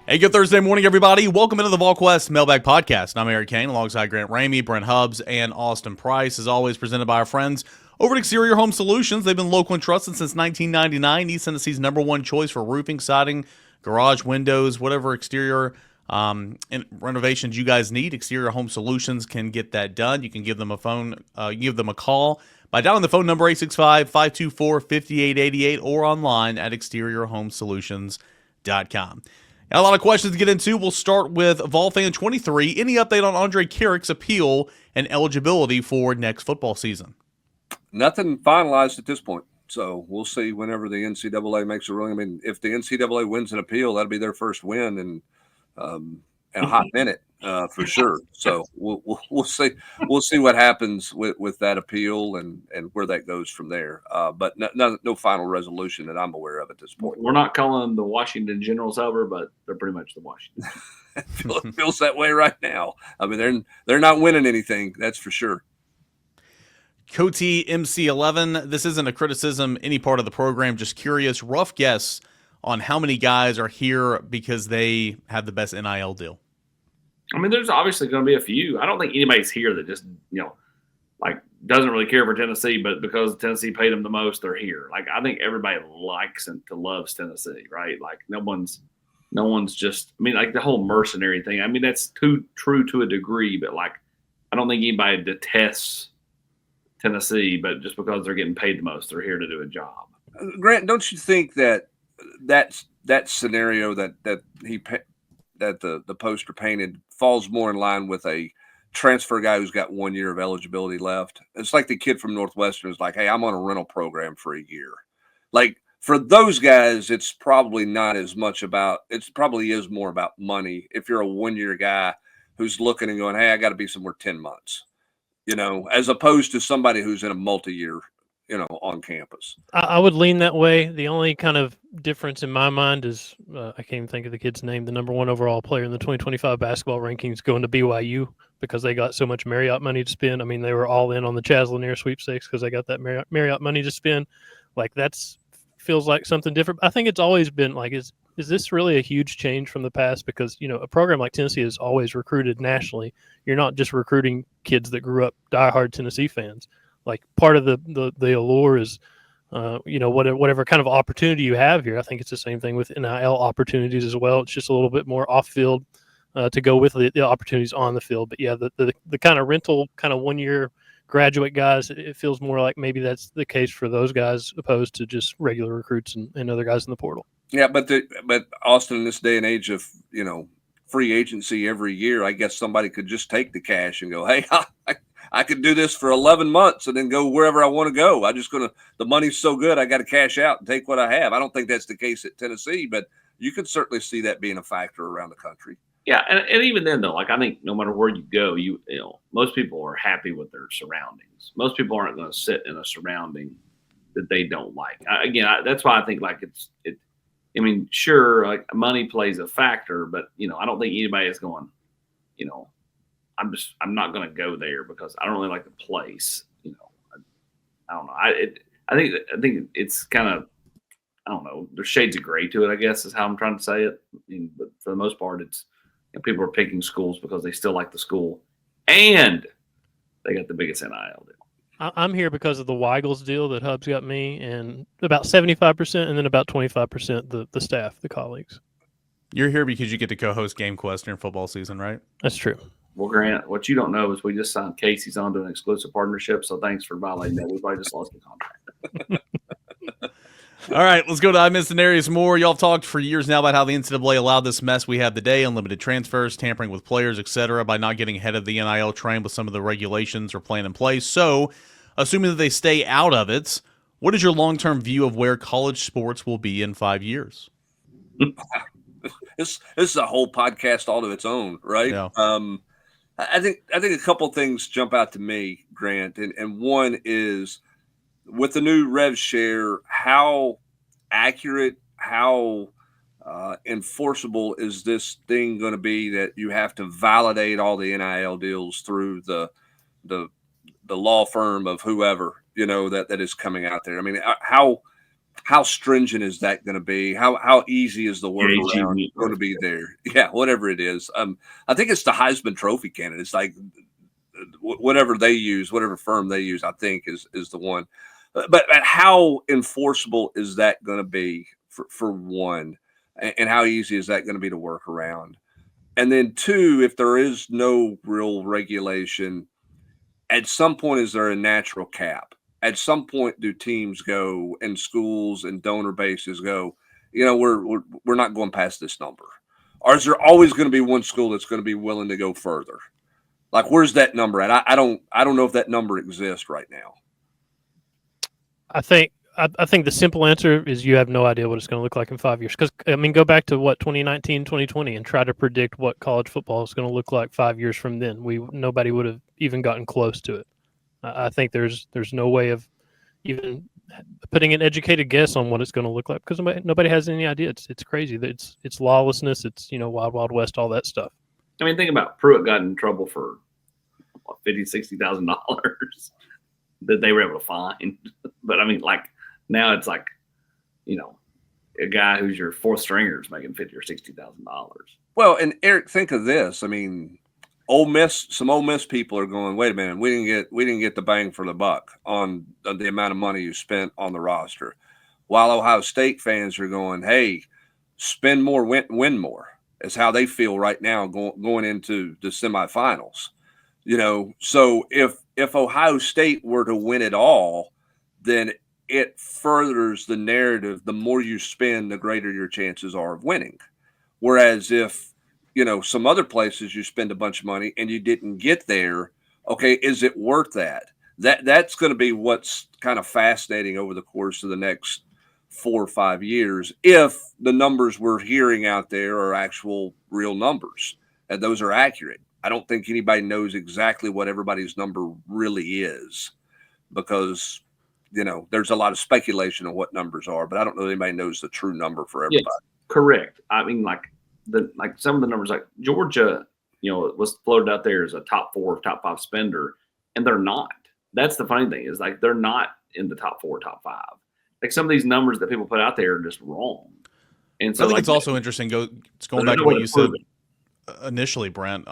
Hey, good Thursday morning, everybody. Welcome into the Volquest Mailbag Podcast. I'm Eric Kane, alongside Grant Ramey, Brent Hubbs, and Austin Price. As always, presented by our friends over at Exterior Home Solutions. They've been local and trusted since 1999. East Tennessee's #1 choice for roofing, siding, garage windows, whatever exterior renovations you guys need. Exterior Home Solutions can get that done. You can give them a call by dialing the phone number 865-524-5888 or online at exteriorhomesolutions.com. Got a lot of questions to get into. We'll start with VolFan23. Any update on Andrej Karic's appeal and eligibility for next football season? Nothing finalized at this point. So we'll see whenever the NCAA makes a ruling. I mean, if the NCAA wins an appeal, that'll be their first win in a hot minute for sure. So we'll see. We'll see what happens with that appeal and where that goes from there. But no final resolution that I'm aware of at this point. We're not calling them the Washington Generals over, but they're pretty much the Washington. It feels that way right now. I mean, they're not winning anything. That's for sure. Coty MC11, this isn't a criticism, any part of the program, just curious, rough guess on how many guys are here because they have the best NIL deal. I mean, there's obviously going to be a few. I don't think anybody's here that just, doesn't really care for Tennessee, but because Tennessee paid them the most, they're here. I think everybody likes and loves Tennessee, right? No one's just, the whole mercenary thing. I mean, that's too true to a degree, but I don't think anybody detests Tennessee, but just because they're getting paid the most, they're here to do a job. Grant, don't you think that scenario that the poster painted falls more in line with a transfer guy who's got 1 year of eligibility left? It's like the kid from Northwestern is like, hey, I'm on a rental program for a year. For those guys, it's probably not as much about – it probably is more about money if you're a 1 year guy who's looking and going, hey, I got to be somewhere 10 months. As opposed to somebody who's in a multi-year, on campus. I would lean that way. The only kind of difference in my mind is I can't even think of the kid's name. The #1 overall player in the 2025 basketball rankings going to BYU because they got so much Marriott money to spend. I mean, they were all in on the Chaz Lanier sweepstakes because they got that Marriott money to spend. That's feels like something different. I think it's always been is this really a huge change from the past? Because, a program like Tennessee has always recruited nationally. You're not just recruiting kids that grew up diehard Tennessee fans. Part of the allure is, whatever kind of opportunity you have here. I think it's the same thing with NIL opportunities as well. It's just a little bit more off field to go with the opportunities on the field. But yeah, the kind of rental kind of 1 year graduate guys, it feels more like maybe that's the case for those guys opposed to just regular recruits and other guys in the portal. Yeah, but Austin, in this day and age of free agency every year, I guess somebody could just take the cash and go, hey, I could do this for 11 months and then go wherever I want to go. The money's so good, I got to cash out and take what I have. I don't think that's the case at Tennessee, but you can certainly see that being a factor around the country. Yeah, and even then though, I think no matter where you go, most people are happy with their surroundings. Most people aren't going to sit in a surrounding that they don't like. That's why I think sure, money plays a factor, but I don't think anybody is going, I'm not going to go there because I don't really like the place. I don't know. I think it's kind of, I don't know. There's shades of gray to it, I guess, is how I'm trying to say it. But for the most part, it's people are picking schools because they still like the school and they got the biggest NIL deal. I'm here because of the Weigels deal that Hubs got me, and about 75%, and then about 25% the staff, the colleagues. You're here because you get to co-host Game Quest during football season, right? That's true. Well, Grant, what you don't know is we just signed Casey's onto an exclusive partnership, so thanks for violating that. We probably just lost the contract. All right, let's go to ImissDenariusMoore. Y'all have talked for years now about how the NCAA allowed this mess we have today, unlimited transfers, tampering with players, etc., by not getting ahead of the NIL train with some of the regulations or plan in place. So, assuming that they stay out of it, what is your long-term view of where college sports will be in 5 years? This is a whole podcast all to its own, right? Yeah. I think a couple things jump out to me, Grant, and one is with the new rev share, how accurate, how enforceable is this thing going to be that you have to validate all the NIL deals through the law firm of whoever that is coming out there? I mean, how how stringent is that going to be? How easy is the workaround HEB. going to be there? Yeah, whatever it is. I think it's the Heisman Trophy candidates, like whatever they use, whatever firm they use, I think is the one. But how enforceable is that going to be for one, and how easy is that going to be to work around? And then two, if there is no real regulation, at some point, is there a natural cap? At some point, do teams go and schools and donor bases go, we're not going past this number? Or is there always going to be one school that's going to be willing to go further? Like, where's that number at? I don't know if that number exists right now. I think the simple answer is you have no idea what it's going to look like in 5 years. Because, go back to 2019, 2020 and try to predict what college football is going to look like 5 years from then. Nobody would have even gotten close to it. I think there's no way of even putting an educated guess on what it's going to look like because nobody has any idea. It's crazy. It's lawlessness. It's wild, wild west, all that stuff. I mean, think about Pruitt got in trouble for $50,000-$60,000 that they were able to find. But I mean, like now it's like, a guy who's your fourth stringer is making $50,000 or $60,000. Well, and Eric, think of this. I mean, some Ole Miss people are going, wait a minute, we didn't get the bang for the buck on the amount of money you spent on the roster. While Ohio State fans are going, hey, spend more, win more. Is how they feel right now going into the semifinals. So if Ohio State were to win it all, then it furthers the narrative. The more you spend, the greater your chances are of winning. Whereas if some other places you spend a bunch of money and you didn't get there, okay, is it worth that? That's going to be what's kind of fascinating over the course of the next 4 or 5 years, if the numbers we're hearing out there are actual real numbers and those are accurate. I don't think anybody knows exactly what everybody's number really is because, there's a lot of speculation on what numbers are, but I don't know that anybody knows the true number for everybody. Yes, correct. I mean, like some of the numbers, like Georgia, was floated out there as a top 4, top 5 spender, and they're not. That's the funny thing is like they're not in the top 4, top 5. Like some of these numbers that people put out there are just wrong. And so I think it's also interesting. It's going back to what you said initially, Brent.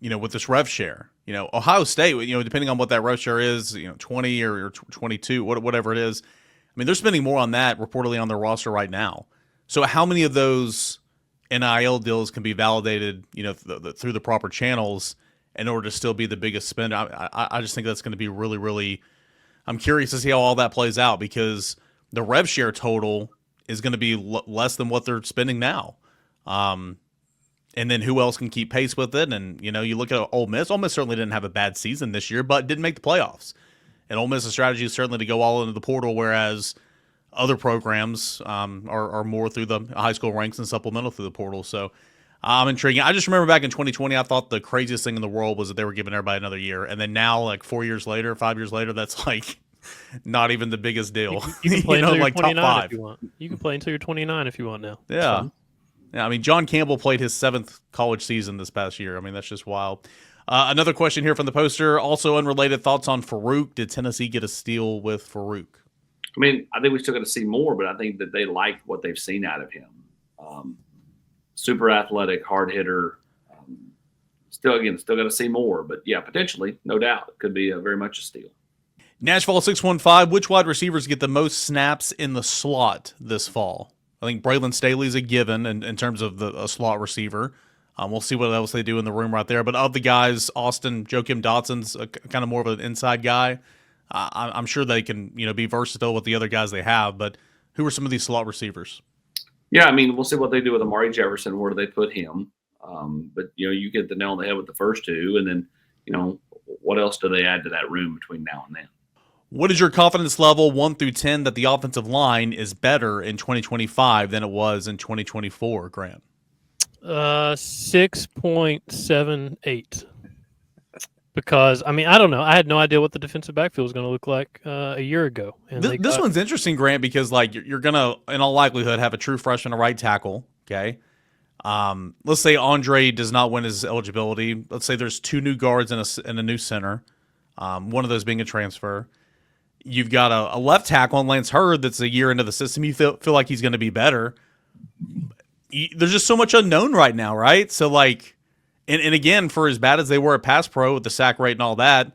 With this rev share, Ohio State, depending on what that rev share is, 20 or 22, whatever it is. I mean, they're spending more on that reportedly on their roster right now. So how many of those NIL deals can be validated, through the proper channels in order to still be the biggest spender? I just think that's going to be really, really. I'm curious to see how all that plays out because the rev share total is going to be less than what they're spending now. And then who else can keep pace with it? And, you look at Ole Miss. Ole Miss certainly didn't have a bad season this year, but didn't make the playoffs. And Ole Miss's strategy is certainly to go all into the portal, whereas other programs are more through the high school ranks and supplemental through the portal. So I'm intrigued. I just remember back in 2020, I thought the craziest thing in the world was that they were giving everybody another year. And then now, like 5 years later, that's like not even the biggest deal. You can play until you're like 29 top 5. if you want. You can play until you're 29 if you want now. Yeah. Yeah, I mean, John Campbell played his 7th college season this past year. I mean, that's just wild. Another question here from the poster, also unrelated, thoughts on Farooq. Did Tennessee get a steal with Farooq? I mean, I think we still got to see more, but I think that they like what they've seen out of him. Super athletic, hard hitter. Still got to see more, but yeah, potentially, no doubt, it could be very much a steal. Nashville 615, which wide receivers get the most snaps in the slot this fall? I think Braylon Staley's a given in terms of a slot receiver. We'll see what else they do in the room right there. But of the guys, Austin, Joakim Dotson's kind of more of an inside guy. I'm sure they can be versatile with the other guys they have. But who are some of these slot receivers? Yeah, I mean, we'll see what they do with Amari Jefferson, where they put him. But you get the nail on the head with the first two, and then what else do they add to that room between now and then? What is your confidence level 1 through 10 that the offensive line is better in 2025 than it was in 2024, Grant? 6.78. Because, I mean, I don't know. I had no idea what the defensive backfield was going to look like a year ago. And this one's interesting, Grant, because you're going to, in all likelihood, have a true freshman at right tackle, okay? Let's say Andre does not win his eligibility. Let's say there's 2 new guards and a new center, one of those being a transfer. You've got a left tackle on Lance Hurd that's a year into the system. You feel like he's going to be better. There's just so much unknown right now, right? So, like, and again, for as bad as they were at pass pro with the sack rate and all that,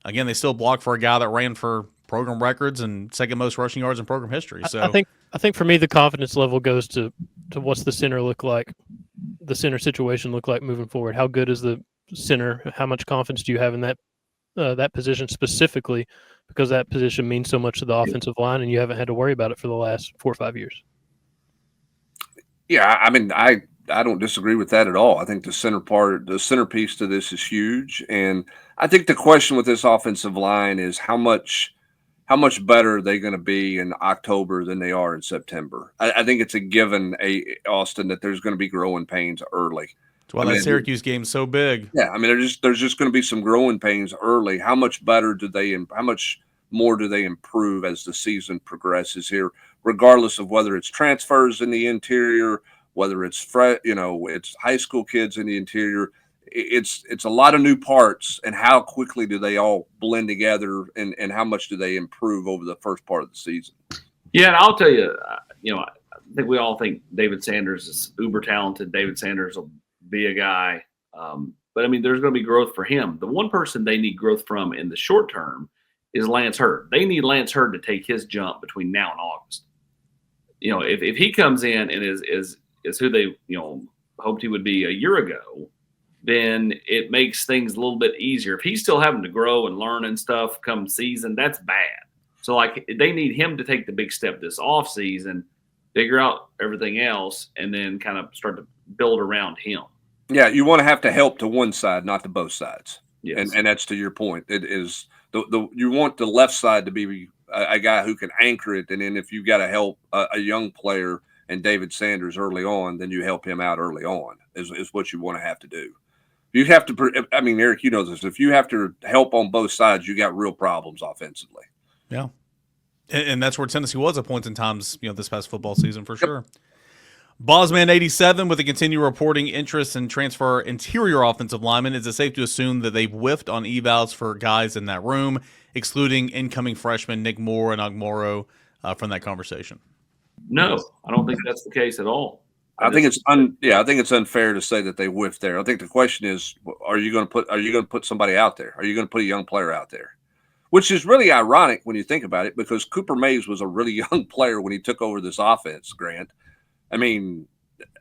again, they still blocked for a guy that ran for program records and second most rushing yards in program history. So I think for me, the confidence level goes to what's the center look like, the center situation look like moving forward. How good is the center? How much confidence do you have in that position specifically? Because that position means so much to the offensive line, and you haven't had to worry about it for the last 4 or 5 years. Yeah, I mean, I don't disagree with that at all. I think the centerpiece to this is huge, and I think the question with this offensive line is how much better are they going to be in October than they are in September. I think it's a given, Austin, that there's going to be growing pains early. That's why that Syracuse game's so big. Yeah, I mean, there's just going to be some growing pains early. How much more do they improve as the season progresses here, regardless of whether it's transfers in the interior, whether it's it's high school kids in the interior. It's a lot of new parts, and how quickly do they all blend together, and how much do they improve over the first part of the season? Yeah, and I'll tell you, I think we all think David Sanders is uber talented. David Sanders will be a guy, but I mean, there's going to be growth for him. The one person they need growth from in the short term is Lance Hurd. They need Lance Hurd to take his jump between now and August. If he comes in and is who they hoped he would be a year ago, then it makes things a little bit easier. If he's still having to grow and learn and stuff come season, that's bad. So, like, they need him to take the big step this off season, figure out everything else, and then kind of start to build around him. Yeah, you want to have to help to one side, not to both sides. Yes. And that's to your point. It is you want the left side to be a guy who can anchor it, and then if you got to help a young player and David Sanders early on, then you help him out early on is what you want to have to do. You have to. I mean, Eric, you know this. If you have to help on both sides, you got real problems offensively. Yeah, and that's where Tennessee was at points in times, this past football season for sure. Bosman87 with a continued reporting interest in transfer interior offensive linemen. Is it safe to assume that they've whiffed on evals for guys in that room, excluding incoming freshmen N Moore and Ogumoro from that conversation? No, I don't think that's the case at all. I think it's unfair to say that they whiffed there. I think the question is, are you going to put somebody out there? Are you going to put a young player out there? Which is really ironic when you think about it, because Cooper Mays was a really young player when he took over this offense, Grant. I mean,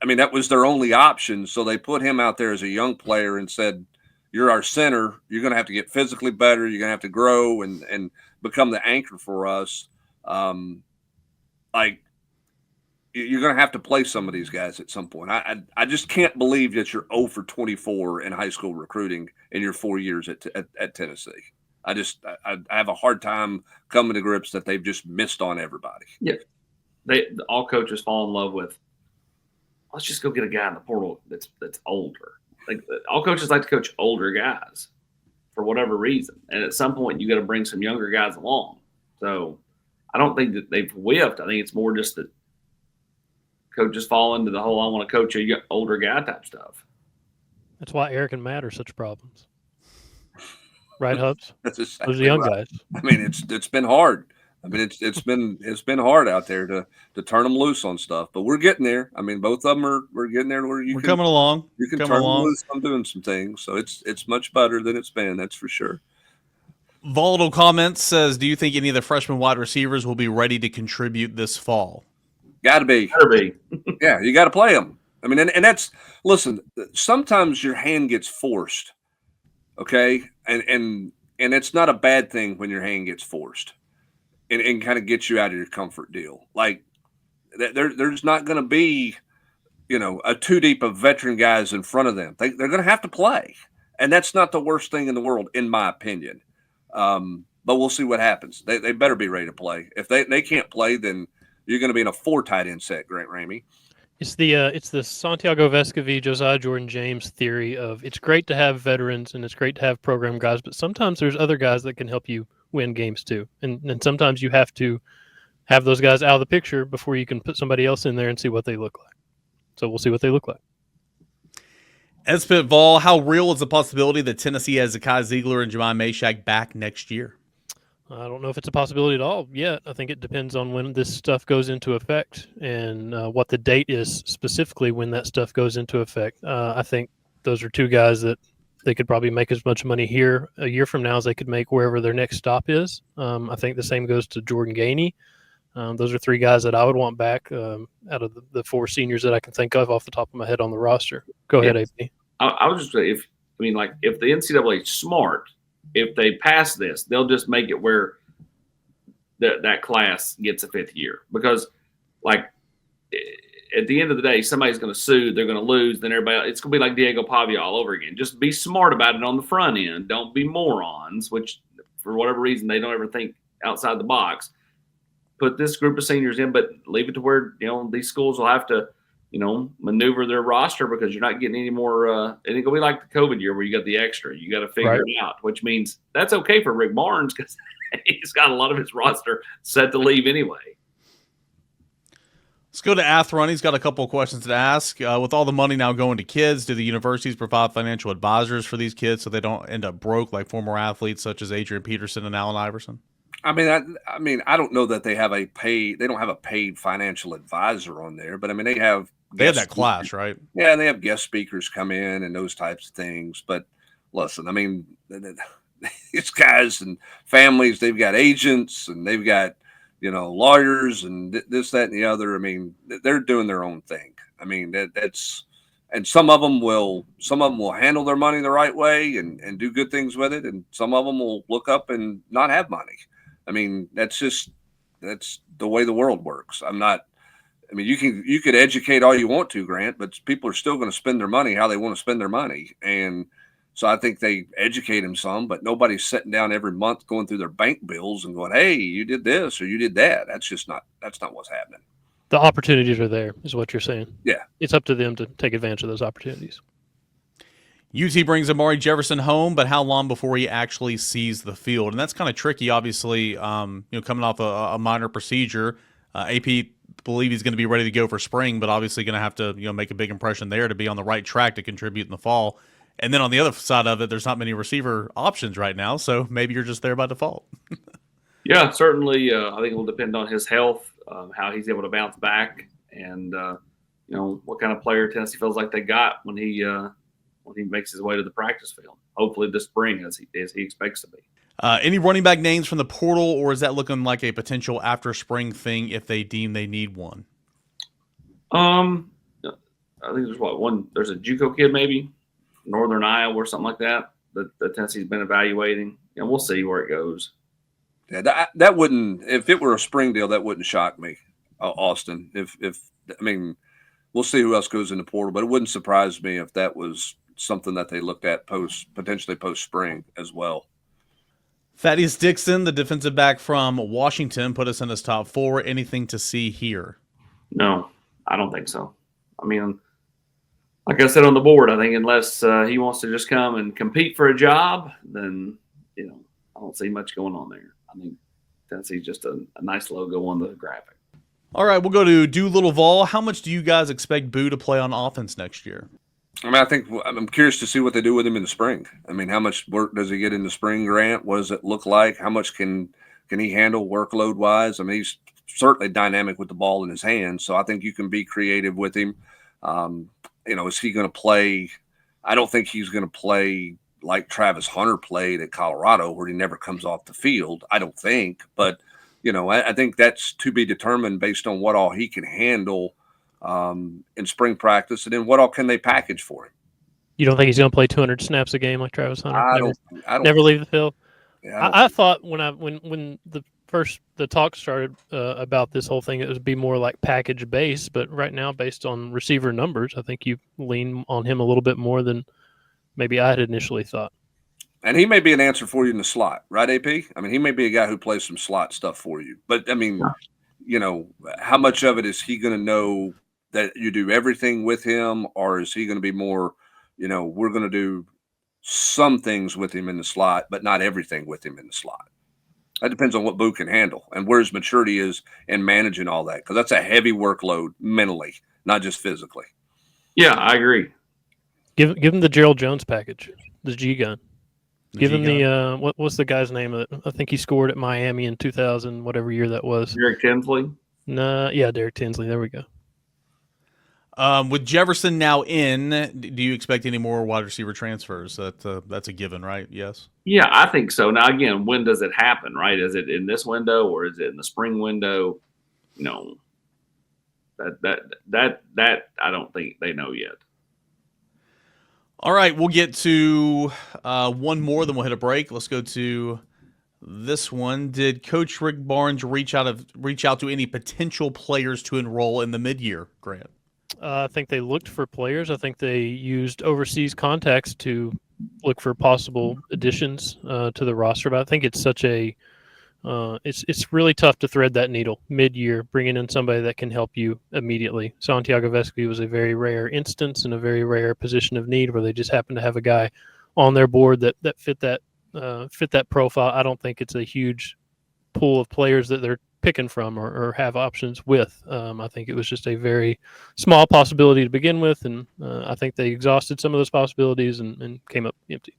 that was their only option. So they put him out there as a young player and said, you're our center. You're going to have to get physically better. You're going to have to grow and become the anchor for us. You're going to have to play some of these guys at some point. I just can't believe that you're 0 for 24 in high school recruiting in your 4 years at Tennessee. I have a hard time coming to grips that they've just missed on everybody. Yeah. All coaches fall in love with, let's just go get a guy in the portal that's older. Like, all coaches like to coach older guys for whatever reason. And at some point you got to bring some younger guys along. So I don't think that they've whiffed. I think it's more just that coaches fall into the whole, I want to coach a older guy type stuff. That's why Eric and Matt are such problems. Right, Hubs? That's exactly those young right. guys. I mean, it's been hard. I mean, it's been hard out there to turn them loose on stuff, but we're getting there. I mean, both of them we're getting there where we're coming along. You can turn them loose on doing some things, so it's much better than it's been. That's for sure. VolatileComments says, do you think any of the freshman wide receivers will be ready to contribute this fall? Got to be. Yeah, you got to play them. I mean, and that's, listen, sometimes your hand gets forced, okay, and it's not a bad thing when your hand gets forced. And kind of get you out of your comfort deal. Like, there's not going to be, a two deep of veteran guys in front of them. They're going to have to play, and that's not the worst thing in the world, in my opinion. But we'll see what happens. They better be ready to play. If they can't play, then you're going to be in a 4 tight end set, Grant Ramey. It's the Santiago Vescovi, Josiah Jordan James theory of, it's great to have veterans and it's great to have program guys, but sometimes there's other guys that can help you win games too. And sometimes you have to have those guys out of the picture before you can put somebody else in there and see what they look like. So we'll see what they look like. SPittVol, how real is the possibility that Tennessee has Zeigler and Mashack back next year? I don't know if it's a possibility at all yet. I think it depends on when this stuff goes into effect and what the date is specifically when that stuff goes into effect. I think those are two guys that they could probably make as much money here a year from now as they could make wherever their next stop is. I think the same goes to Jordan Gainey. Those are three guys that I would want back out of the four seniors that I can think of off the top of my head on the roster. Go ahead, AP. I was just say if the NCAA is smart, if they pass this, they'll just make it where that class gets a fifth year, because like at the end of the day, somebody's going to sue, they're going to lose, then everybody, it's going to be like Diego Pavia all over again. Just be smart about it on the front end. Don't be morons, which for whatever reason they don't ever think outside the box. Put this group of seniors in, but leave it to where these schools will have to maneuver their roster, because you're not getting any more. It ain't gonna be like the COVID year where you got the extra. You got to figure it out, which means that's okay for Rick Barnes because he's got a lot of his roster set to leave anyway. Let's go to Athrun. He's got a couple of questions to ask. With all the money now going to kids, do the universities provide financial advisors for these kids so they don't end up broke like former athletes such as Adrian Peterson and Allen Iverson? I mean, I don't know that they have they don't have a paid financial advisor on there, but I mean, they have that class, right? Yeah, and they have guest speakers come in and those types of things. But listen, I mean, these guys and families, they've got agents and they've got, lawyers and this, that, and the other. I mean, they're doing their own thing. I mean, and some of them will handle their money the right way and do good things with it. And some of them will look up and not have money. I mean, that's the way the world works. You could educate all you want to, Grant, but people are still going to spend their money how they want to spend their money. And so I think they educate them some, but nobody's sitting down every month going through their bank bills and going, hey, you did this or you did that. That's not what's happening. The opportunities are there, is what you're saying. Yeah. It's up to them to take advantage of those opportunities. UT brings Amari Jefferson home, but how long before he actually sees the field? And that's kind of tricky, obviously, coming off a minor procedure. AP believe he's going to be ready to go for spring, but obviously going to have to make a big impression there to be on the right track to contribute in the fall. And then on the other side of it, there's not many receiver options right now, so maybe you're just there by default. Yeah, certainly. I think it will depend on his health, how he's able to bounce back, and what kind of player Tennessee feels like they got when he makes his way to the practice field. Hopefully this spring, as he expects to be. Any running back names from the portal, or is that looking like a potential after spring thing if they deem they need one? I think there's one. There's a JUCO kid maybe, Northern Iowa or something like that Tennessee's been evaluating. We'll see where it goes. Yeah, that wouldn't, if it were a spring deal, that wouldn't shock me, Austin. We'll see who else goes in the portal, but it wouldn't surprise me if that was something that they looked at potentially post spring as well. Thaddeus Dixon, the defensive back from Washington, put us in his top 4. Anything to see here? No, I don't think so. I mean, like I said on the board, I think unless he wants to just come and compete for a job, then I don't see much going on there. I think Tennessee's just a nice logo on the graphic. All right, we'll go to DolittleVol. How much do you guys expect Boo to play on offense next year? I mean, I'm curious to see what they do with him in the spring. I mean, how much work does he get in the spring, Grant? What does it look like? How much can he handle workload wise? I mean, he's certainly dynamic with the ball in his hands, so I think you can be creative with him. Is he going to play? I don't think he's going to play like Travis Hunter played at Colorado, where he never comes off the field. I don't think, but I think that's to be determined based on what all he can handle in spring practice, and then what all can they package for him. You don't think he's going to play 200 snaps a game like Travis Hunter? I don't never leave the field. Yeah, I thought when the talk started about this whole thing, it would be more like package base. But right now, based on receiver numbers, I think you lean on him a little bit more than maybe I had initially thought. And he may be an answer for you in the slot, right, AP? I mean, he may be a guy who plays some slot stuff for you. But, I mean, how much of it is he going to know that you do everything with him, or is he going to be more, we're going to do some things with him in the slot, but not everything with him in the slot? That depends on what Boo can handle and where his maturity is in managing all that, because that's a heavy workload mentally, not just physically. Yeah, I agree. Give him the Gerald Jones package, the G gun. Give him the what's the guy's name? I think he scored at Miami in 2000, whatever year that was. Derek Tinsley? Nah, yeah, Derek Tinsley. There we go. With Jefferson now in, do you expect any more wide receiver transfers? That's a given, right? Yes. Yeah, I think so. Now, again, when does it happen, right? Is it in this window or is it in the spring window? No. That I don't think they know yet. All right, we'll get to one more, then we'll hit a break. Let's go to this one. Did Coach Rick Barnes reach out to any potential players to enroll in the midyear, Grant? I think they looked for players. I think they used overseas contacts to look for possible additions to the roster. But I think it's such a it's really tough to thread that needle mid-year, bringing in somebody that can help you immediately. Santiago Vespi was a very rare instance and a very rare position of need where they just happened to have a guy on their board that fit that profile. I don't think it's a huge pool of players that they're picking from or have options with. I think it was just a very small possibility to begin with, and I think they exhausted some of those possibilities and came up empty.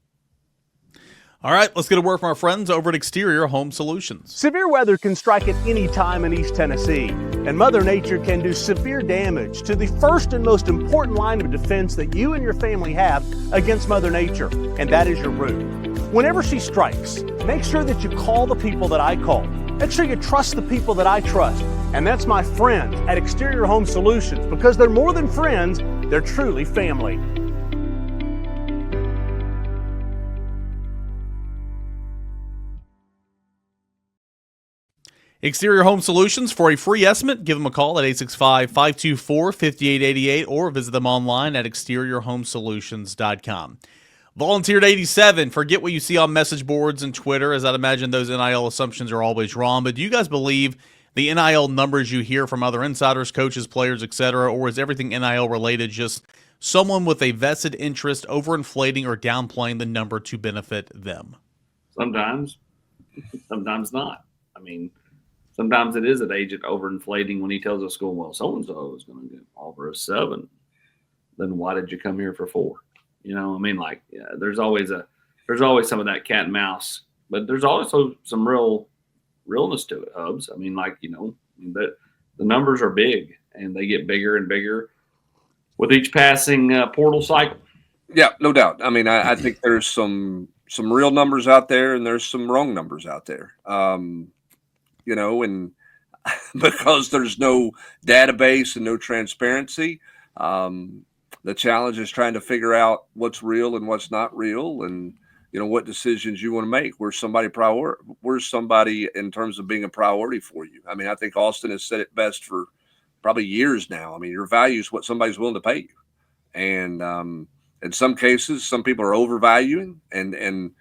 All right, let's get a word from our friends over at Exterior Home Solutions. Severe weather can strike at any time in East Tennessee, and Mother Nature can do severe damage to the first and most important line of defense that you and your family have against Mother Nature, and that is your roof. Whenever she strikes, make sure that you call the people that I call. Make sure you trust the people that I trust, and that's my friends at Exterior Home Solutions, because they're more than friends, they're truly family. Exterior Home Solutions. For a free estimate, give them a call at 865-524-5888 or visit them online at exteriorhomesolutions.com. Volunteered 87. Forget what you see on message boards and Twitter, as I'd imagine those NIL assumptions are always wrong. But do you guys believe the NIL numbers you hear from other insiders, coaches, players, etc., or is everything NIL related just someone with a vested interest overinflating or downplaying the number to benefit them? Sometimes not. I mean, sometimes it is an agent overinflating when he tells a school, well, so-and-so is going to get offer a 7. Then why did you come here for 4? You know, I mean, like, yeah, there's always some of that cat and mouse, but there's also some realness to it, Hubs. I mean, like, you know, the numbers are big and they get bigger and bigger with each passing portal cycle. Yeah, no doubt. I mean, I think there's some real numbers out there and there's some wrong numbers out there. You know, and because there's no database and no transparency, the challenge is trying to figure out what's real and what's not real, and you know what decisions you want to make. Where's somebody in terms of being a priority for you? I mean, I think Austin has said it best for probably years now. I mean, your value is what somebody's willing to pay you, and in some cases, some people are overvaluing and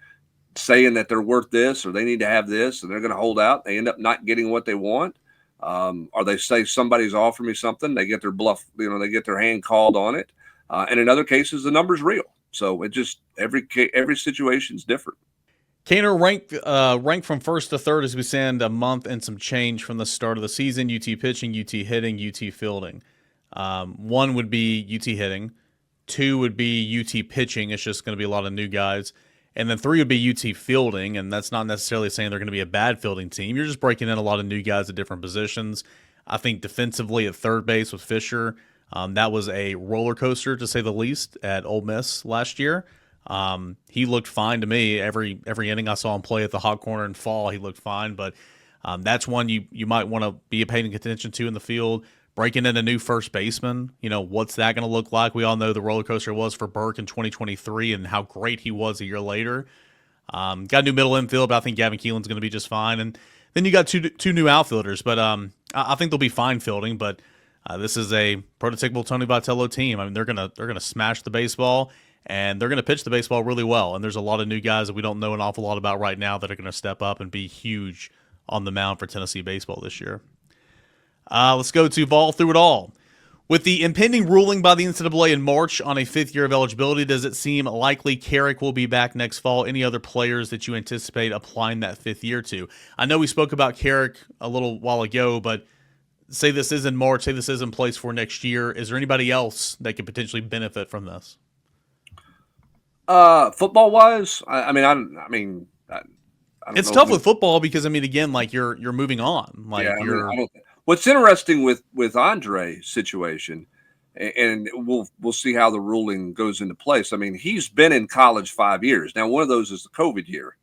saying that they're worth this or they need to have this, and they're going to hold out. They end up not getting what they want. Or they say somebody's offering me something. They get their bluff, you know, they get their hand called on it. And in other cases, the number's real. So it just every situation's different. Cainer ranked from first to third as we stand a month and some change from the start of the season. UT pitching, UT hitting, UT fielding. 1 would be UT hitting. 2 would be UT pitching. It's just going to be a lot of new guys. And then 3 would be UT fielding, and that's not necessarily saying they're going to be a bad fielding team. You're just breaking in a lot of new guys at different positions. I think defensively at third base with Fisher, that was a roller coaster to say the least at Ole Miss last year. He looked fine to me. Every inning I saw him play at the hot corner in fall, he looked fine. But that's one you might want to be paying attention to in the field. Breaking in a new first baseman, you know, what's that going to look like? We all know the roller coaster was for Burke in 2023 and how great he was a year later. Got a new middle infield, but I think Gavin Keelan's going to be just fine. And then you got two new outfielders, but I think they'll be fine fielding. But this is a prototypical Tony Vitello team. I mean, they're gonna smash the baseball and they're gonna pitch the baseball really well. And there's a lot of new guys that we don't know an awful lot about right now that are going to step up and be huge on the mound for Tennessee baseball this year. Let's go to Vol through it all. With the impending ruling by the NCAA in March on a 5th year of eligibility, does it seem likely Karic will be back next fall? Any other players that you anticipate applying that 5th year to? I know we spoke about Karic a little while ago, but say this is in March, say this is in place for next year. Is there anybody else that could potentially benefit from this? Football wise, I mean, I don't It's know tough who- with football because I mean, again, like you're moving on. Like yeah, I mean, you're I don't, what's interesting with Andre's situation, and we'll see how the ruling goes into place. I mean, he's been in college 5 years now. One of those is the COVID year,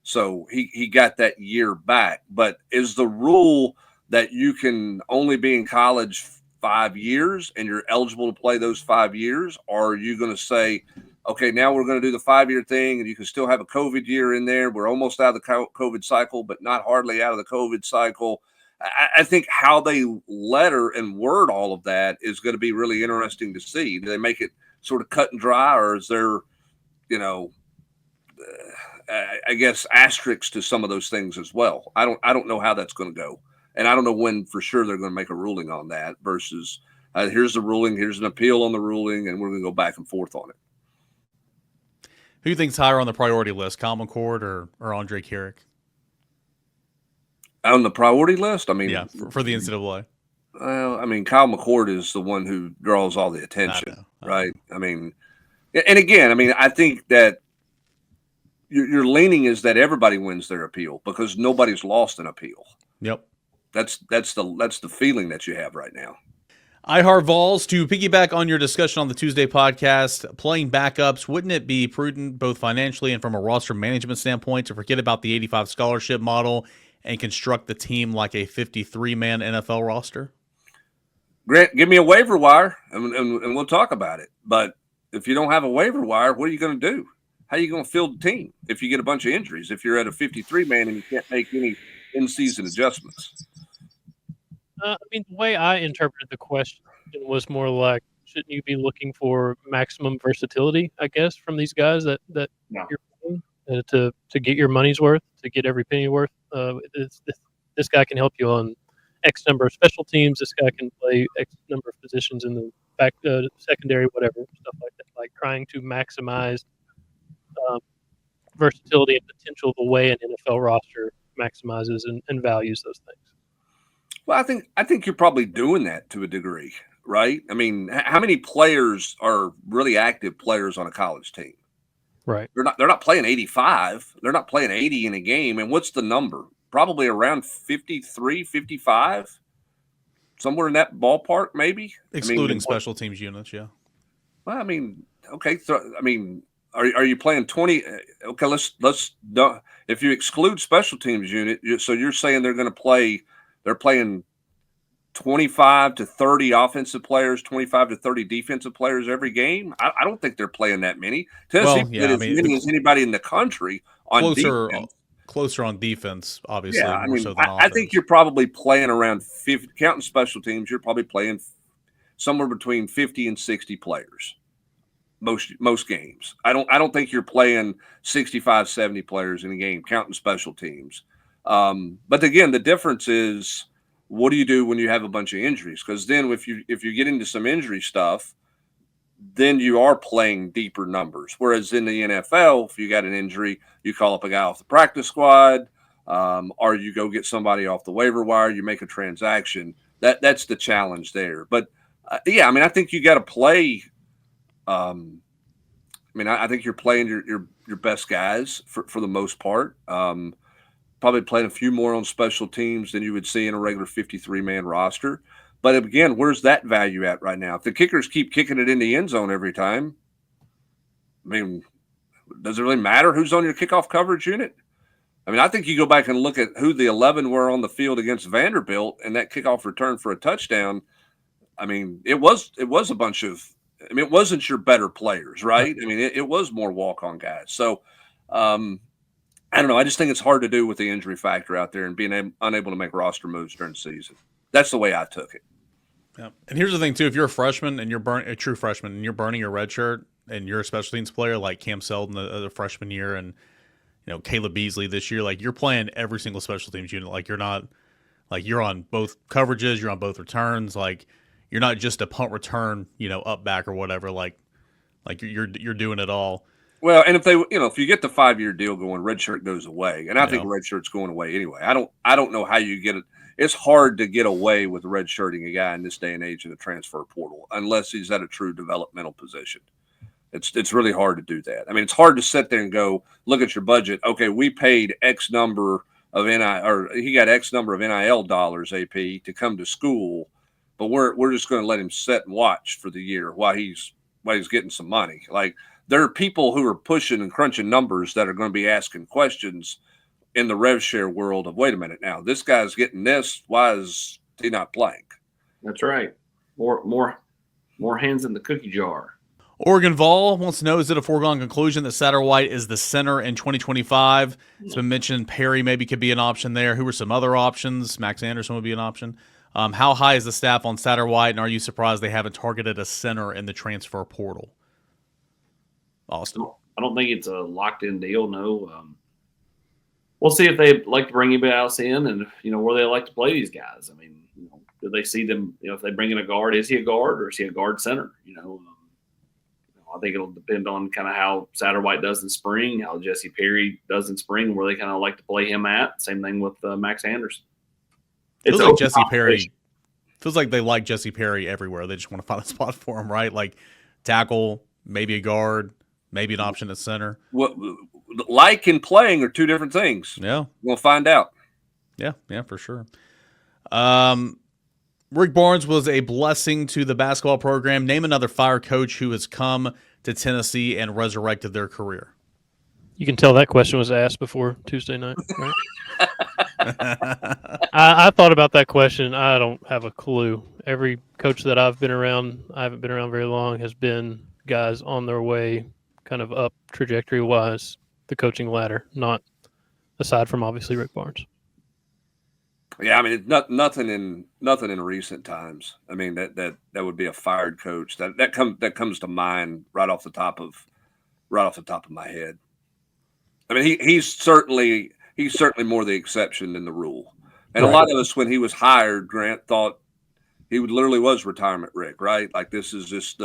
so he got that year back. But is the rule that you can only be in college 5 years and you're eligible to play those 5 years, or are you going to say, okay, now we're going to do the 5-year thing, and you can still have a COVID year in there. We're almost out of the COVID cycle, but not hardly out of the COVID cycle. I think how they letter and word all of that is going to be really interesting to see. Do they make it sort of cut and dry, or is there, I guess, asterisks to some of those things as well? I don't know how that's going to go, and I don't know when for sure they're going to make a ruling on that. Versus, here's the ruling, here's an appeal on the ruling, and we're going to go back and forth on it. Who do you think's higher on the priority list, Kyle McCord or Andrej Karic? On the priority list, I mean, Yeah, for the NCAA. Well, I mean, Kyle McCord is the one who draws all the attention, I know. right? I mean, and again, I mean, I think that your leaning is that everybody wins their appeal because nobody's lost an appeal. Yep. That's the feeling that you have right now. Vols, to piggyback on your discussion on the Tuesday podcast, playing backups, wouldn't it be prudent both financially and from a roster management standpoint to forget about the 85 scholarship model and construct the team like a 53-man NFL roster? Grant, give me a waiver wire and we'll talk about it. But if you don't have a waiver wire, what are you going to do? How are you going to field the team if you get a bunch of injuries, if you're at a 53-man and you can't make any in-season adjustments? I mean, the way I interpreted the question was more like, shouldn't you be looking for maximum versatility, I guess, from these guys that No. you're paying, to get your money's worth, to get every penny worth? This guy can help you on X number of special teams. This guy can play X number of positions in the back, secondary, whatever, stuff like that. Like trying to maximize versatility and potential the way an NFL roster maximizes and values those things. Well, I think you're probably doing that to a degree, right? I mean, how many players are really active players on a college team? Right. They're not playing 85. They're not playing 80 in a game. And what's the number? Probably around 53, 55, somewhere in that ballpark, maybe. Excluding special teams units, yeah. Well, I mean, okay. Are you playing 20? Okay, let's if you exclude special teams unit, so you're saying they're playing 25 to 30 offensive players, 25 to 30 defensive players every game. I don't think they're playing that many. Tennessee played as many as anybody in the country on defense. Closer on defense, obviously. Yeah, I more mean, so than I think you're probably playing around 50, counting special teams. You're probably playing somewhere between 50 and 60 players. Most games. I don't think you're playing 65, 70 players in a game, counting special teams. But again, the difference is, what do you do when you have a bunch of injuries? Because then if you get into some injury stuff, then you are playing deeper numbers. Whereas in the NFL, if you got an injury, you call up a guy off the practice squad, or you go get somebody off the waiver wire, you make a transaction. That's the challenge there. But yeah, I mean, I think you got to play. I think you're playing your best guys for the most part. Probably playing a few more on special teams than you would see in a regular 53-man roster. But again, where's that value at right now? If the kickers keep kicking it in the end zone every time, I mean, does it really matter who's on your kickoff coverage unit? I mean, I think you go back and look at who the 11 were on the field against Vanderbilt and that kickoff return for a touchdown. I mean, it was a bunch of – I mean, it wasn't your better players, right? I mean, it was more walk-on guys. So, I don't know. I just think it's hard to do with the injury factor out there and being unable to make roster moves during the season. That's the way I took it. Yeah. And here's the thing, too. If you're a freshman and you're a true freshman and you're burning your red shirt and you're a special teams player like Cam Selden the freshman year and, Caleb Beasley this year, like you're playing every single special teams unit. Like you're not – like you're on both coverages, you're on both returns. Like you're not just a punt return, up back or whatever. Like you're doing it all. Well, and if you get the 5-year deal going, red shirt goes away. And I think red shirt's going away anyway. I don't know how you get it. It's hard to get away with red shirting a guy in this day and age in the transfer portal unless he's at a true developmental position. It's really hard to do that. I mean, it's hard to sit there and go look at your budget. Okay, we paid X number of he got X number of NIL dollars, AP, to come to school, but we're just going to let him sit and watch for the year while he's getting some money. Like, there are people who are pushing and crunching numbers that are going to be asking questions in the rev share world of, wait a minute, now this guy's getting this. Why is he not playing? That's right. More hands in the cookie jar. Oregon Vol wants to know, is it a foregone conclusion that Satterwhite is the center in 2025? It's been mentioned Perry maybe could be an option there. Who are some other options? Max Anderson would be an option. How high is the staff on Satterwhite, and are you surprised they haven't targeted a center in the transfer portal? Austin? I don't think it's a locked-in deal, no. We'll see if they like to bring anybody else in and, where they like to play these guys. I mean, do they see them, if they bring in a guard, is he a guard or is he a guard center? I think it'll depend on kind of how Satterwhite does in spring, how Jesse Perry does in spring, where they kind of like to play him at. Same thing with Max Anderson. Feels like Jesse Perry. Feels like they like Jesse Perry everywhere. They just want to find a spot for him, right? Like tackle, maybe a guard, maybe an option at center. What like and playing are two different things. Yeah, we'll find out. Yeah, for sure. Rick Barnes was a blessing to the basketball program. Name another fire coach who has come to Tennessee and resurrected their career. You can tell that question was asked before Tuesday night, right? I thought about that question. I don't have a clue. Every coach that I've been around, I haven't been around very long, has been guys on their way kind of up trajectory-wise, the coaching ladder, not aside from obviously Rick Barnes. Yeah, I mean, it's nothing in recent times. I mean, that would be a fired coach. That comes to mind right off the top of my head. I mean, he's certainly more the exception than the rule. And right. A lot of us, when he was hired, Grant, thought he literally was retirement Rick, right? Like, this is just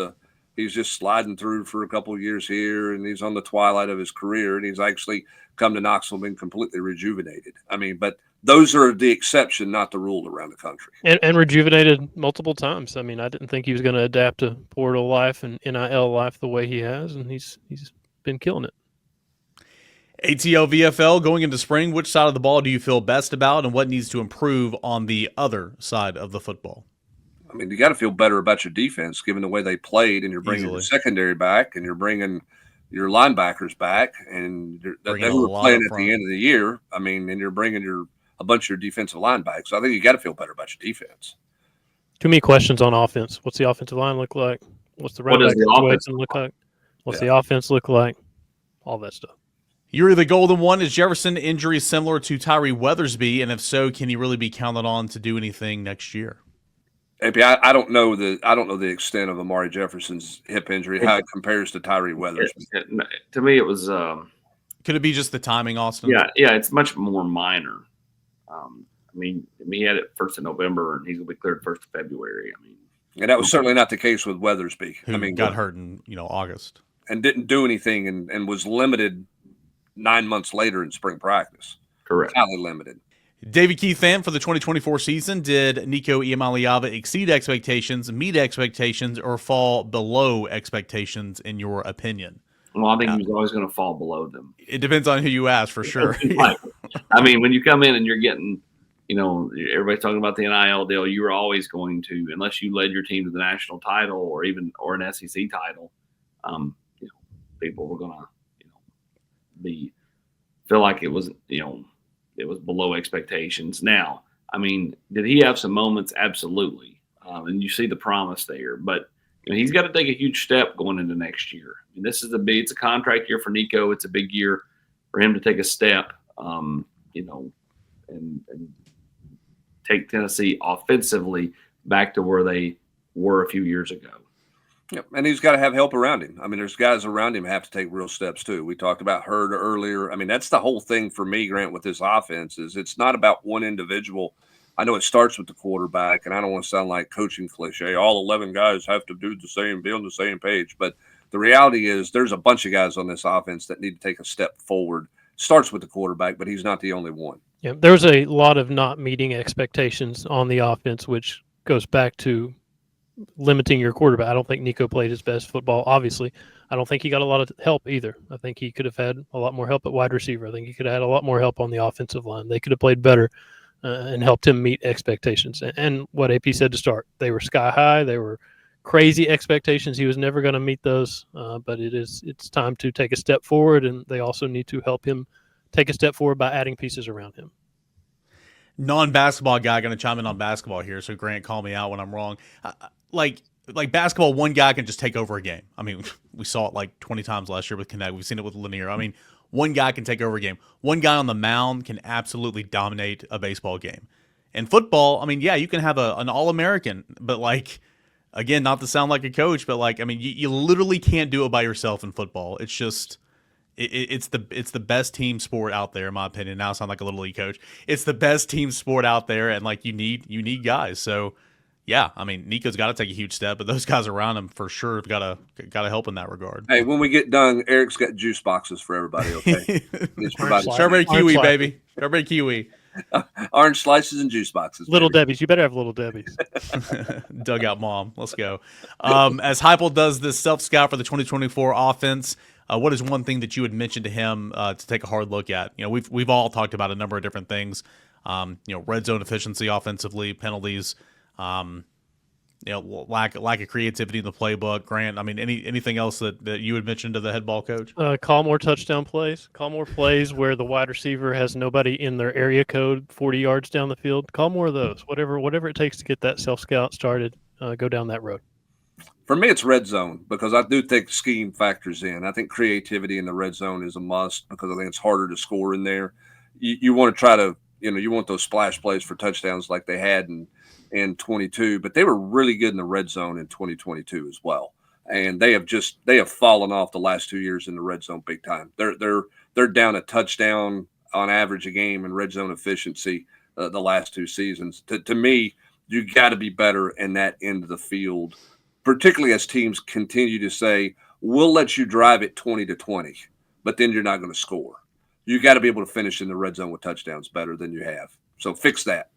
he's just sliding through for a couple of years here, and he's on the twilight of his career, and he's actually come to Knoxville and been completely rejuvenated. I mean, but those are the exception, not the rule around the country. And rejuvenated multiple times. I mean, I didn't think he was going to adapt to portal life and NIL life the way he has, and he's been killing it. ATL VFL going into spring, which side of the ball do you feel best about, and what needs to improve on the other side of the football? I mean, you got to feel better about your defense, given the way they played, and you're bringing your secondary back, and you're bringing your linebackers back, and they were playing at the end of the year. I mean, and you're bringing a bunch of your defensive line back. So I think you got to feel better about your defense. Too many questions on offense. What's the offensive line look like? What's the running back situation look like? What's the offense look like? All that stuff. You're the golden one. Is Jefferson injury similar to Tyree Weathersby? And if so, can he really be counted on to do anything next year? AP, I don't know the extent of Amari Jefferson's hip injury, how it compares to Tyree Weathersby. To me, it was. Could it be just the timing, Austin? Yeah, it's much more minor. I mean, he had it 1st of November, and he's going to be cleared 1st of February. I mean, and that was certainly not the case with Weathersby. Who got hurt in August and didn't do anything, and was limited 9 months later in spring practice. Correct, highly limited. David Keith fan for the 2024 season. Did Nico Iamaleava exceed expectations, meet expectations, or fall below expectations in your opinion? Well, I think he was always going to fall below them. It depends on who you ask, for sure. I mean, when you come in and you're getting, everybody's talking about the NIL deal, you were always going to, unless you led your team to the national title or an SEC title, people were going to, feel like it was, it was below expectations. Now, I mean, did he have some moments? Absolutely. And you see the promise there, but he's got to take a huge step going into next year. I mean, it's a contract year for Nico. It's a big year for him to take a step, and take Tennessee offensively back to where they were a few years ago. Yep, and he's got to have help around him. I mean, there's guys around him have to take real steps too. We talked about Hurd earlier. I mean, that's the whole thing for me, Grant, with this offense is it's not about one individual. I know it starts with the quarterback, and I don't want to sound like coaching cliche. All 11 guys have to do the same, be on the same page. But the reality is there's a bunch of guys on this offense that need to take a step forward. Starts with the quarterback, but he's not the only one. Yeah, there's a lot of not meeting expectations on the offense, which goes back to limiting your quarterback. I don't think Nico played his best football, obviously. I don't think he got a lot of help either. I think he could have had a lot more help at wide receiver. I think he could have had a lot more help on the offensive line. They could have played better and helped him meet expectations. And what AP said to start, they were sky high. They were crazy expectations. He was never going to meet those, but it's time to take a step forward, and they also need to help him take a step forward by adding pieces around him. Non-basketball guy going to chime in on basketball here, so Grant, call me out when I'm wrong. Like basketball, one guy can just take over a game. I mean, we saw it like 20 times last year with Connect. We've seen it with Lanier. I mean, one guy can take over a game. One guy on the mound can absolutely dominate a baseball game. In football, I mean, yeah, you can have an All-American, but like, again, not to sound like a coach, but like, I mean, you literally can't do it by yourself in football. It's just... It's the best team sport out there, in my opinion. Now I sound like a little league coach. It's the best team sport out there, and like you need guys. So yeah, I mean Nico's got to take a huge step, but those guys around him for sure have got to help in that regard. Hey, when we get done, Eric's got juice boxes for everybody. Okay, strawberry kiwi, baby, strawberry kiwi. Orange slices and juice boxes. Little Debbie's. You better have Little Debbie's. Dugout mom. Let's go. As Heupel does this self-scout for the 2024 offense, what is one thing that you would mention to him to take a hard look at? You know, we've all talked about a number of different things. Red zone efficiency offensively, penalties, lack of creativity in the playbook. Grant, I mean, anything else that you would mention to the head ball coach? Call more touchdown plays. Call more plays where the wide receiver has nobody in their area code 40 yards down the field. Call more of those. Whatever it takes to get that self-scout started, go down that road. For me, it's red zone because I do think scheme factors in. I think creativity in the red zone is a must because I think it's harder to score in there. You want to try to, you want those splash plays for touchdowns like they had in 22, but they were really good in the red zone in 2022 as well. And they have fallen off the last 2 years in the red zone big time. They're down a touchdown on average a game in red zone efficiency the last 2 seasons. To me, you got to be better in that end of the field, particularly as teams continue to say, we'll let you drive it 20-20, but then you're not going to score. You got to be able to finish in the red zone with touchdowns better than you have. So fix that.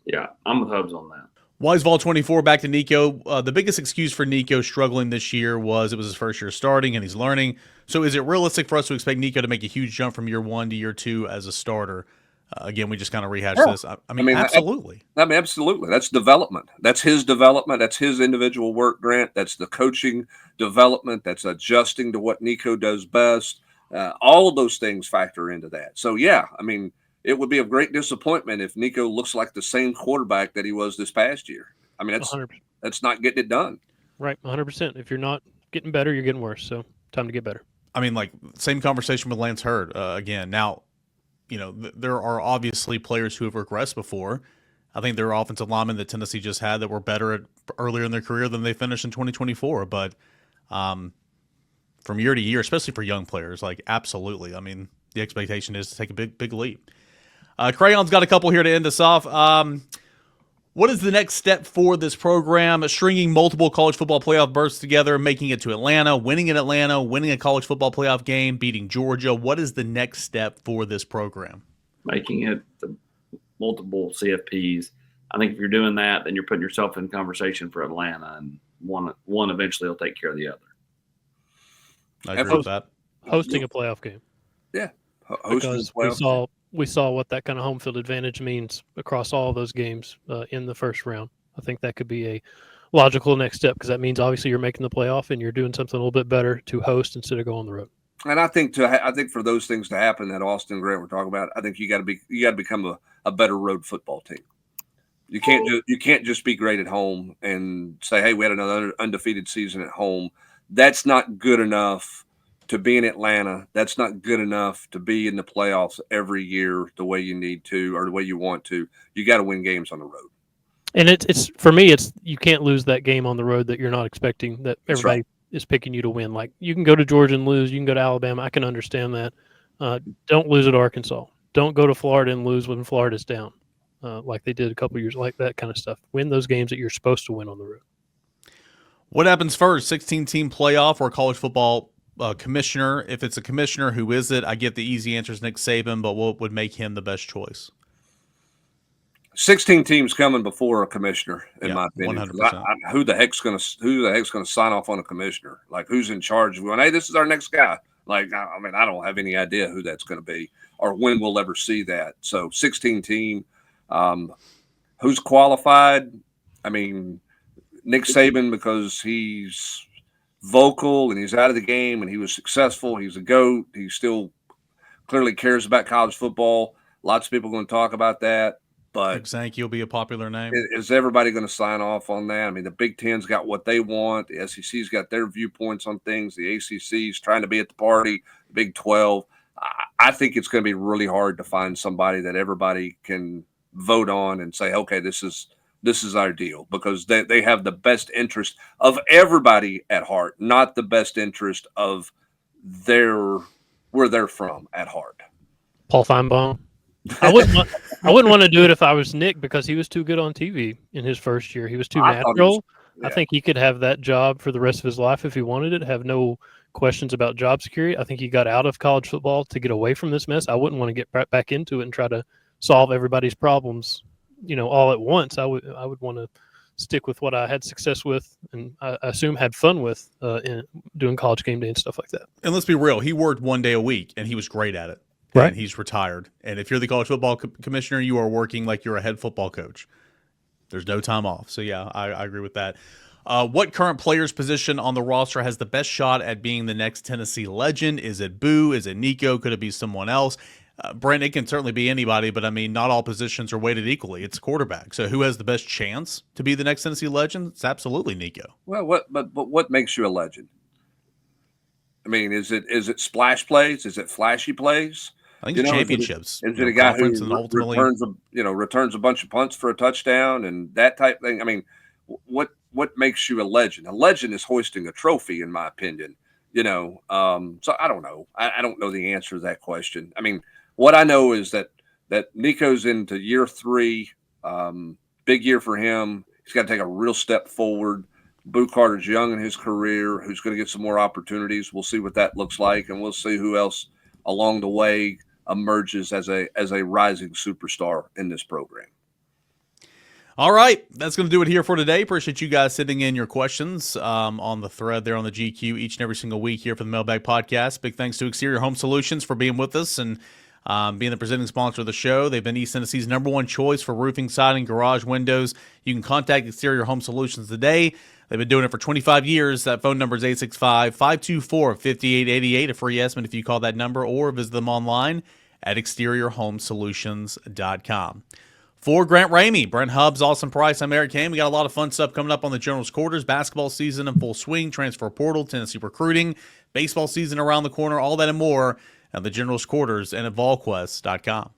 Yeah, I'm with Hubs on that. WiseVol24, back to Nico. The biggest excuse for Nico struggling this year was it was his first year starting and he's learning. So is it realistic for us to expect Nico to make a huge jump from year 1 to year 2 as a starter? Again, we just kind of rehashed this. I mean, absolutely. Absolutely. That's development. That's his development. That's his individual work, Grant. That's the coaching development. That's adjusting to what Nico does best. All of those things factor into that. So, yeah, I mean, it would be a great disappointment if Nico looks like the same quarterback that he was this past year. I mean, that's not getting it done. Right, 100%. If you're not getting better, you're getting worse. So, time to get better. I mean, like, same conversation with Lance Hurd again. Now, there are obviously players who have regressed before. I think there are offensive linemen that Tennessee just had that were better earlier in their career than they finished in 2024. But from year to year, especially for young players, like absolutely. I mean, the expectation is to take a big leap. Crayon's got a couple here to end us off. What is the next step for this program? Stringing multiple college football playoff berths together, making it to Atlanta, winning in Atlanta, winning a college football playoff game, beating Georgia. What is the next step for this program? Making it to multiple CFPs. I think if you're doing that, then you're putting yourself in conversation for Atlanta, and one eventually will take care of the other. I agree with that. Hosting a playoff game. Yeah. Because we saw what that kind of home field advantage means across all those games in the first round. I think that could be a logical next step because that means obviously you're making the playoff and you're doing something a little bit better to host instead of go on the road. And I think for those things to happen that Austin and Grant were talking about, I think you got to become a better road football team. You can't just be great at home and say, hey, we had another undefeated season at home. That's not good enough to be in Atlanta. That's not good enough to be in the playoffs every year the way you need to or the way you want to. You got to win games on the road. And it's for me, you can't lose that game on the road that you're not expecting, that everybody is picking you to win. Like you can go to Georgia and lose, you can go to Alabama. I can understand that. Don't lose at Arkansas. Don't go to Florida and lose when Florida's down, like they did a couple years, like that kind of stuff. Win those games that you're supposed to win on the road. What happens first, 16-team playoff or college football commissioner? If it's a commissioner, who is it? I get the easy answer is Nick Saban, but what would make him the best choice? 16 teams coming before a commissioner, in Yeah, my opinion. 100%. Who the heck's gonna sign off on a commissioner? Like, who's in charge of going, hey, this is our next guy? Like, I mean, I don't have any idea who that's going to be or when we'll ever see that. So 16 team, who's qualified? I mean, Nick Saban, because he's vocal and he's out of the game and he was successful. He's a GOAT. He still clearly cares about college football. Lots of people are going to talk about that. But Sankey will be a popular name. Is everybody going to sign off on that? I mean, the Big Ten's got what they want. The SEC's got their viewpoints on things. The ACC's trying to be at the party. The Big 12. I think it's going to be really hard to find somebody that everybody can vote on and say, okay, this is our deal, because they have the best interest of everybody at heart, not the best interest of where they're from at heart. Paul Feinbaum. I wouldn't want to do it if I was Nick, because he was too good on TV in his first year. He was too natural. I think he could have that job for the rest of his life if he wanted it, have no questions about job security. I think he got out of college football to get away from this mess. I wouldn't want to get back into it and try to solve everybody's problems, all at once. I would want to stick with what I had success with, and I assume had fun with in doing College Game Day and stuff like that. And let's be real, he worked 1 day a week, and he was great at it. Right. And he's retired. And if you're the college football commissioner, you are working like you're a head football coach. There's no time off. So, yeah, I agree with that. What current player's position on the roster has the best shot at being the next Tennessee legend? Is it Boo? Is it Nico? Could it be someone else? Brent, it can certainly be anybody, but, I mean, not all positions are weighted equally. It's quarterback. So who has the best chance to be the next Tennessee legend? It's absolutely Nico. Well, what makes you a legend? I mean, is it splash plays? Is it flashy plays? I think it's championships. Is it a guy who returns a bunch of punts for a touchdown and that type thing? I mean, what makes you a legend? A legend is hoisting a trophy, in my opinion. So I don't know. I don't know the answer to that question. I mean, what I know is that Nico's into year 3, big year for him. He's got to take a real step forward. Boo Carter's young in his career, who's going to get some more opportunities. We'll see what that looks like, and we'll see who else along the way emerges as a rising superstar in this program. All right, that's going to do it here for today. Appreciate you guys sending in your questions on the thread there on the GQ each and every single week here for the Mailbag Podcast. Big thanks to Exterior Home Solutions for being with us and being the presenting sponsor of the show. They've been East Tennessee's #1 choice for roofing, siding, garage windows. You can contact Exterior Home Solutions today. They've been doing it for 25 years. That phone number is 865-524-5888, a free estimate if you call that number, or visit them online at exteriorhomesolutions.com. For Grant Ramey, Brent Hubbs, Austin Price, I'm Eric Kane. We got a lot of fun stuff coming up on the General's Quarters. Basketball season in full swing, transfer portal, Tennessee recruiting, baseball season around the corner, all that and more at the General's Quarters and at volquest.com.